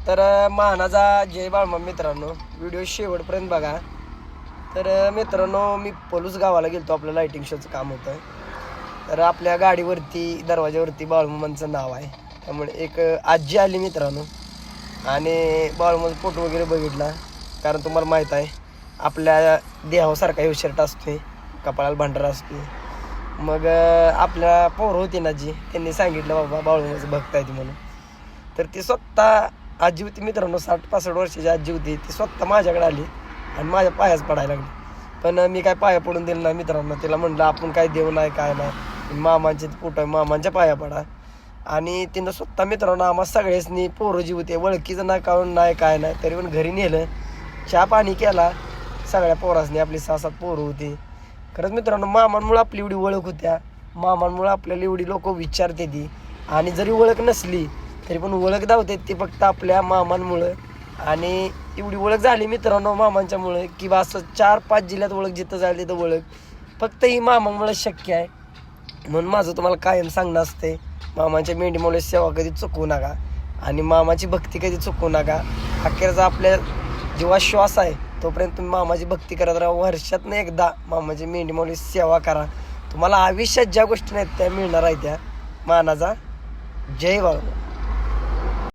तर मानाचा जय बाळमा मित्रांनो, व्हिडिओ शेवटपर्यंत बघा. तर मित्रांनो, मी पलूस गावाला गेलो, आपलं लाईटिंग शोचं काम होतं. तर आपल्या गाडीवरती दरवाज्यावरती बाळमामांचं नाव आहे. त्यामुळे एक आजी आली मित्रांनो, आणि बाळमाचा फोटो वगैरे बघितला. कारण तुम्हाला माहीत आहे आपल्या देहासारखा हे शर्ट असतोय, कपाळाला भांडारा असतोय. मग आपल्या पोरं होती ना जी, त्यांनी सांगितलं बाबा बाळमामाचं भक्त आहे ती म्हणून. तर ती स्वतः आजी होती मित्रांनो, 60-65 वर्षाची आजी होती. ती स्वतः माझ्याकडे आली आणि माझ्या पायाच पडायला लागली. पण मी काय पाया पडून दिलं नाही मित्रांनो. तिला म्हणलं आपण काय देव नाही काय नाही, मामांचे फोटो आहे, मामांच्या पाया पडा. आणि तिनं स्वतः मित्रांनो आम्हा सगळ्यासनी, पोरं जी होते ओळखीचं नाही काढून नाही काय नाही, तरी पण घरी नेलं, चहा पाणी केला सगळ्या पोरासनी. आपली 6-7 पोरं होती. खरंच मित्रांनो, मामांमुळे आपली एवढी ओळख होत्या, मामांमुळे आपल्याला एवढी लोक विचारते ती. आणि जरी ओळख नसली तरी पण ओळख धावते ती फक्त आपल्या मामांमुळं. आणि एवढी ओळख झाली मित्रांनो मामांच्यामुळे की बा असं 4-5 जिल्ह्यात ओळख, जिथं जाईल तिथं ओळख फक्त ही मामांमुळे शक्य आहे. म्हणून माझं तुम्हाला कायम सांगणं असते, मामांच्या मेंढीमुळे सेवा कधी चुकवू नका आणि मामाची भक्ती कधी चुकवू नका. अखेरचा आपल्या जेव्हा श्वास आहे तोपर्यंत तुम्ही मामाची भक्ती करत राहा. वर्षातनं एकदा मामाची मेंढीमुळे सेवा करा. तुम्हाला आयुष्यात ज्या गोष्टी नाहीत त्या मिळणार आहेत त्या. मानाचा जय बाळमा.